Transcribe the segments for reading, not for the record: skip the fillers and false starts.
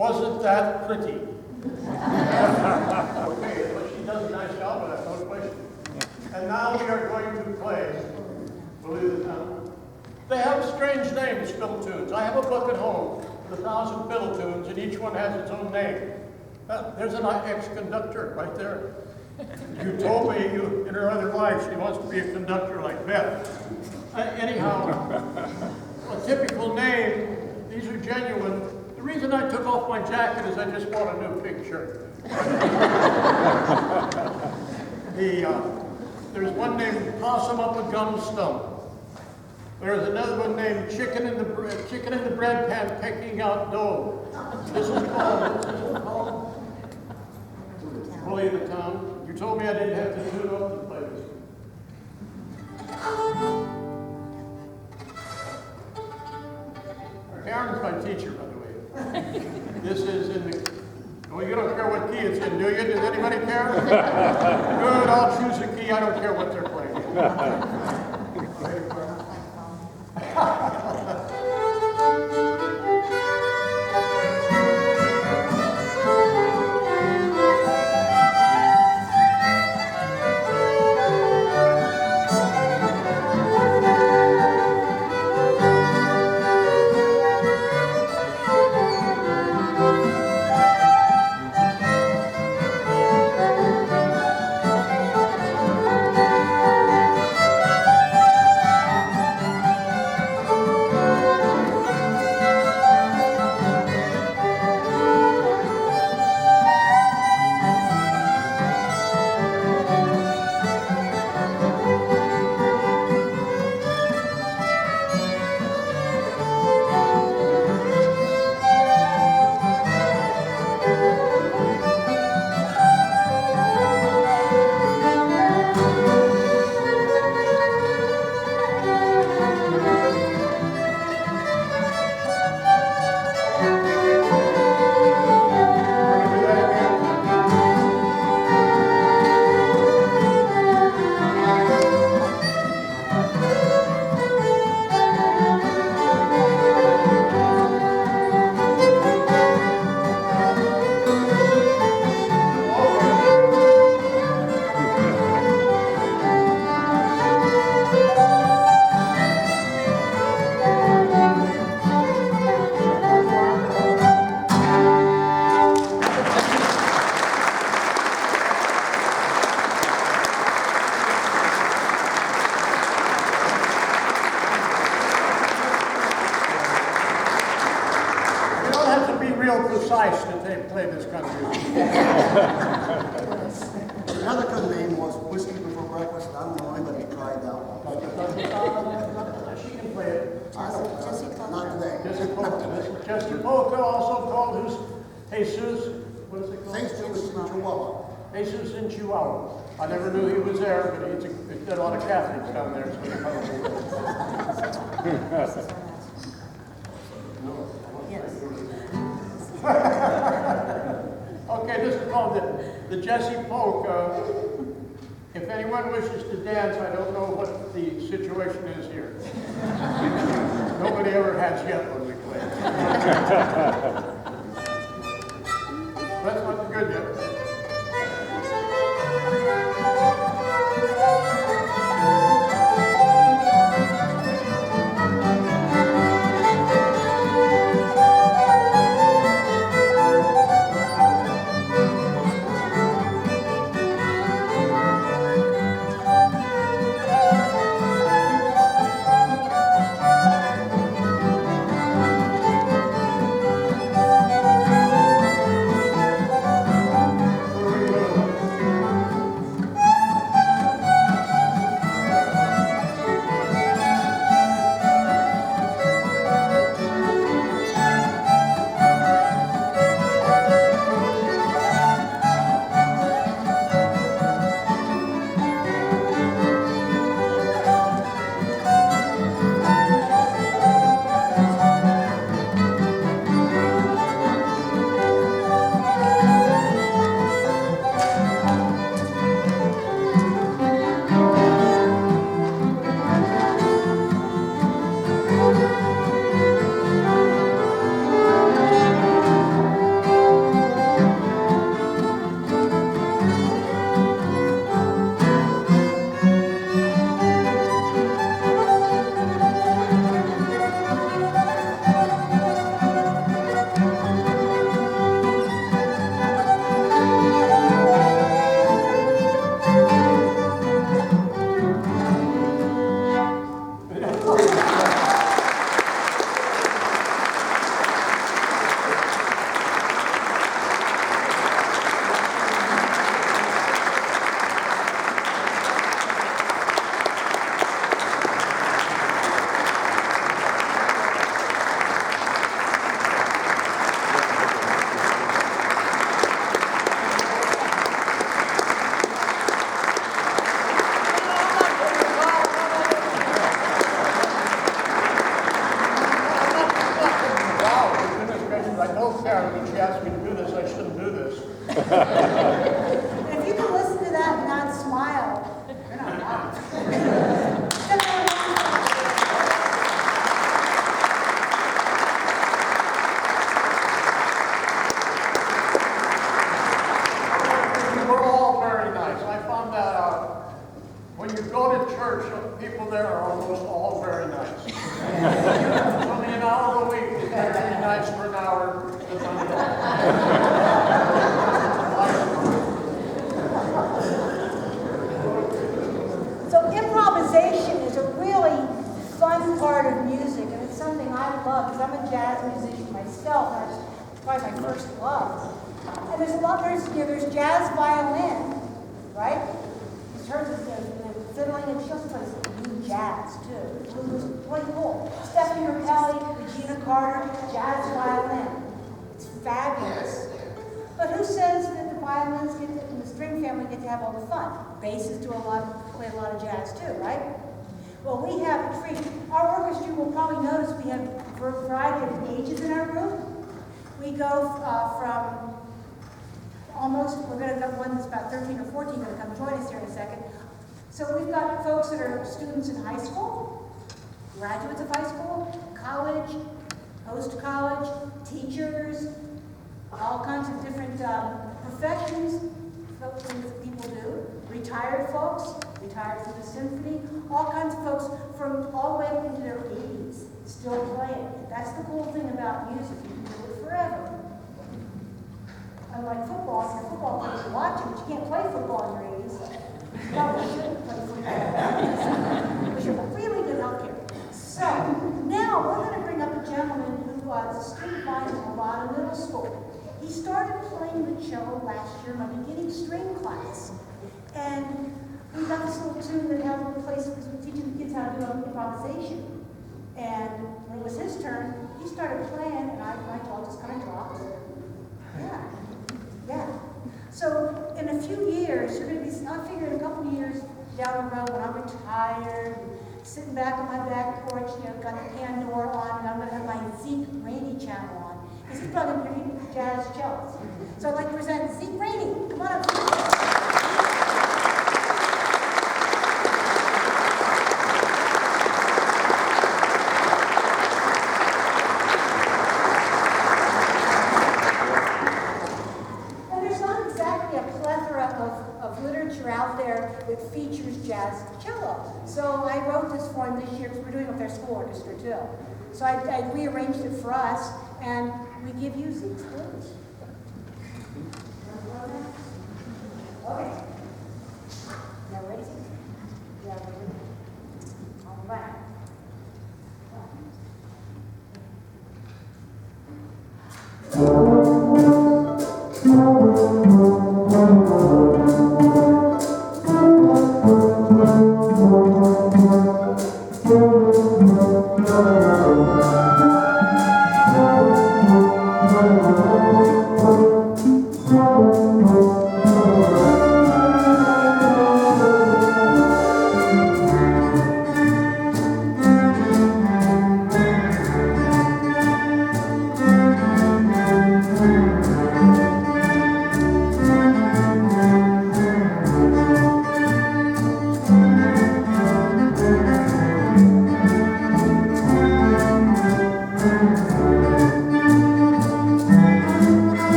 Wasn't that pretty? Okay, well, she does a nice job of that, no question. And now we are going to play, believe it or not. They have strange names, fiddle tunes. I have a book at home with 1,000 fiddle tunes, and each one has its own name. There's an ex-conductor right there. You told me in her other life she wants to be a conductor like Beth. Anyhow, a typical name, these are genuine. The reason I took off my jacket is I just bought a new pink shirt. There's one named Possum Up a Gum Stump. There's another one named Chicken in the Bread Pan Picking Out Dough. This is called Bully of the Town. You told me I didn't have to tune up to play this. Karen's my teacher, by the way. This is in the... Well, you don't care what key it's in, do you? Does anybody care? Good, I'll choose a key. I don't care what they're playing. Precise that they play this kind of music. Another good name was Whiskey Before Breakfast. I don't know anybody tried that one. She can play it. I don't, not today. Jesse Polka, also called who's Jesus. What is it called? Jesus in Chihuahua. Jesus in Chihuahua. I never knew he was there, but he's got a lot of Catholics down there, so he probably was. Okay, this is called the Jesse Polka. If anyone wishes to dance, I don't know what the situation is here. Nobody ever has yet when we play. That's not good yet. I told Karen when she asked me to do this, I shouldn't do this. If you can listen to that and not smile, you're not allowed. We're all very nice. I found that out. When you go to church, people there are almost all very nice. It's only an hour a week. You have to be nice for an hour. So improvisation is a really fun part of music, and it's something I love because I'm a jazz musician myself. And that's probably my first love. And there's there's jazz violin, right? In terms of the fiddling, and she also plays new jazz too, which was really cool. Stephanie Rapelli, Regina Carter, jazz violin. It's fabulous. But who says that the violins and the string family get to have all the fun? Basses play a lot of jazz too, right? Well, we have a treat. Our orchestra will probably notice we have a variety of ages in our group. We go from we're going to have one that's about 13 or 14 going to come join us here in a second. So we've got folks that are students in high school, graduates of high school, college, post-college, teachers, all kinds of different professions, things that people do, retired folks, retired from the symphony, all kinds of folks from all the way up into their 80s, still playing. That's the cool thing about music, you can do it forever. Unlike football, if you're a football player, you watch it, but you can't play football in your 80s. You probably shouldn't play football. Because you have really good health care. So, now we're going to bring up a gentleman who was a student body in Milano Middle School. He started playing the cello last year in my beginning string class. And we got this little tune that held in place because we're teaching the kids how to do improvisation. And when it was his turn, he started playing, and my jaw just kind of dropped. Yeah. Yeah. So in a few years, you're going to be, I figure in a couple of years down the road when I'm retired, sitting back on my back porch, got the Pandora on, and I'm going to have my Zeke Rainey channel on. He's probably going to be jazz cellos. So I'd like to present Zeke Rainey. Come on up. Out there that features jazz cello. So I wrote this for him this year because we're doing it with our school orchestra too. So I rearranged it for us, and we give you Zeke's blues. Okay. Now ready? Yeah, ready. All right.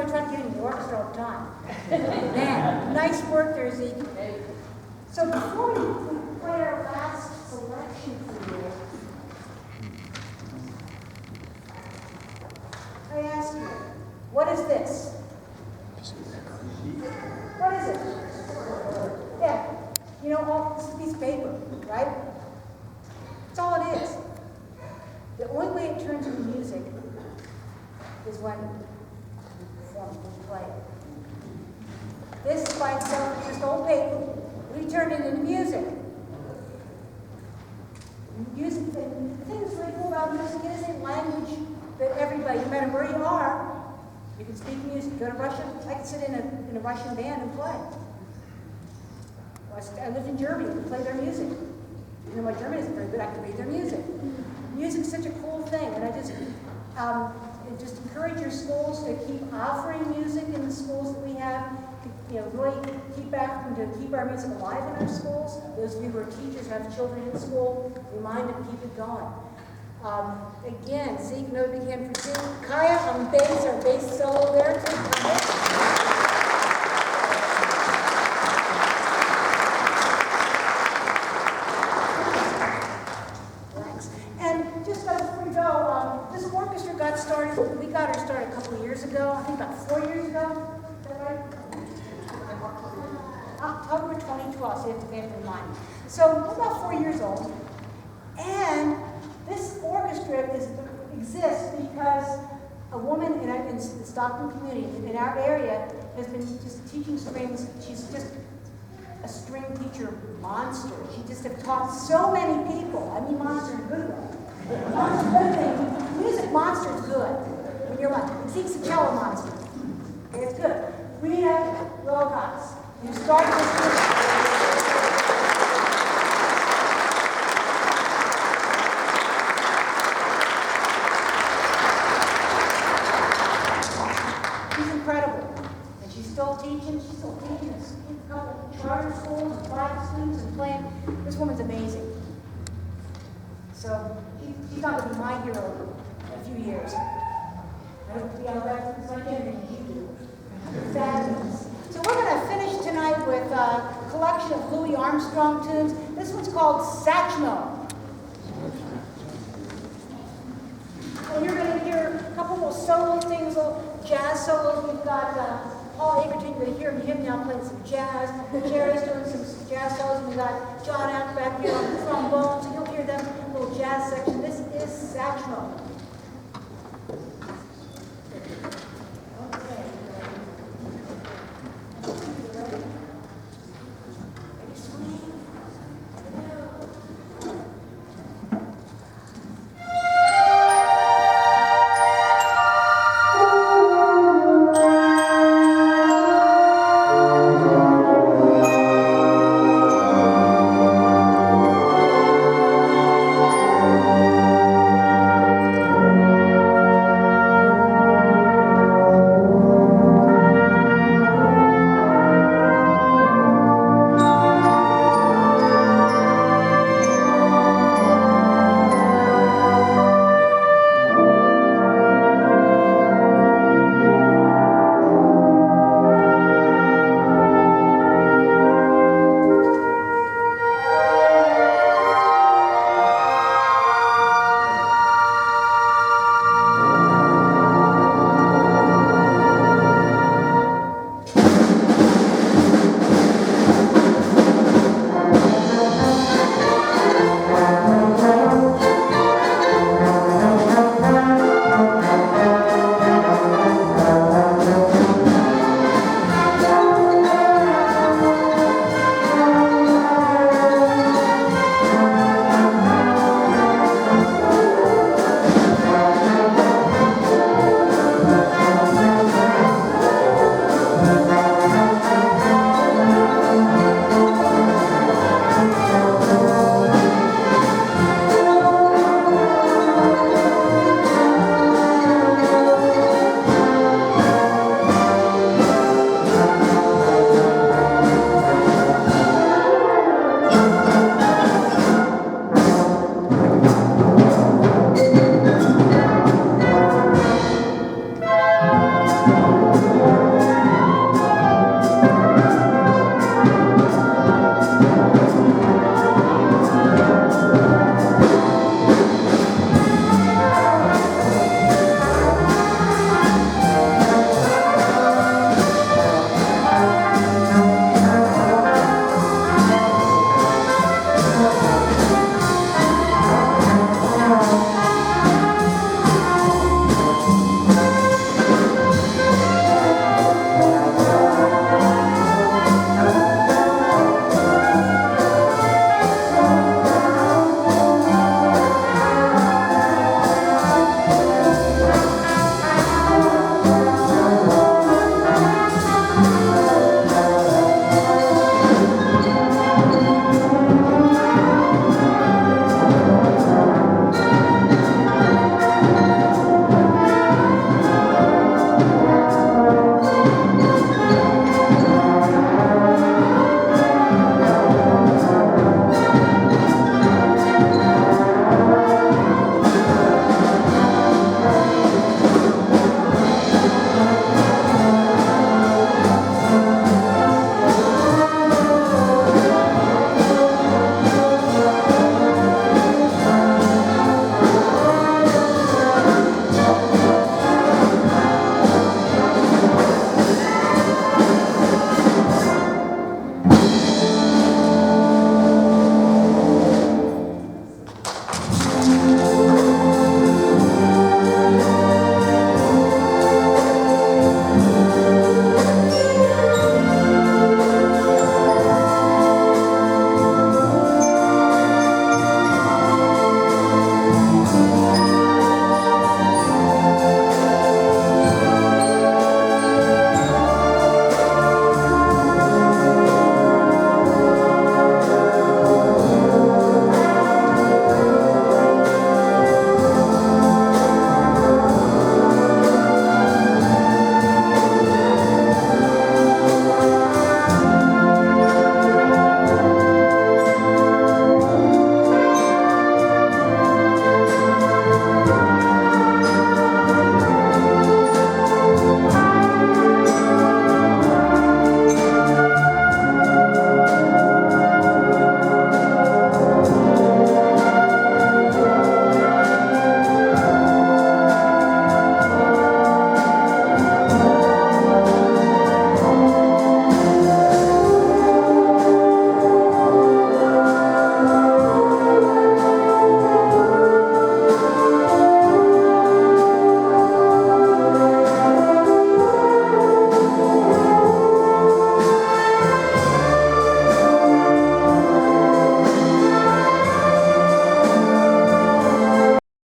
I try to get in the orchestra all the time. Man, nice work there, Zeke. So before we play our last selection for you, I ask you, what is this? What is it? Yeah, you know, this is a piece of paper, right? That's all it is. The only way it turns into music is when we perform, we play it. This by itself is just old paper. We turn it into music. Music, and the thing that's really cool about music is a language that everybody, no matter where you are, you can speak music. Go to Russia, I can sit in a Russian band and play. I lived in Germany, I could play their music. You know, my German isn't very good, I can read their music. Music's such a cool thing, and I just encourage your schools to keep offering music in the schools that we have, to, you know, really keep our music alive in our schools. Those of you who are teachers, have children in school, remind them to keep it going. Again, Zeke, no big hand for Zeke. Kaya on bass, our bass solo there too. Relax. And just before we go, this orchestra got started, we got her started a couple of years ago, I think about 4 years ago. Is that right? October 2012, so you have to remind me. So we're about 4 years old. And this orchestra exists because a woman in the Stockton community, in our area, has been just teaching strings. She's just a string teacher monster. She just has taught so many people. I mean monster in a good way. Monster, good thing. Music monster is good. When you're like, Zeke's a cello monster. Okay, it's good. Rita Rojas. You start this. She's still teaching a couple of charter schools and private students and playing. This woman's amazing. So she's not going to be my hero in a few years. I hope to be on record as much energy as you do. Fabulous. So we're going to finish tonight with a collection of Louis Armstrong tunes. This one's called Satchmo. And you're going to hear a couple of solo things, little jazz solos. We've got Paul Agerton, you're going to hear him now playing some jazz. Jerry's doing some jazz solos, and we got John Ack back here on the trombone, so you'll hear them little jazz section. This is Satchmo.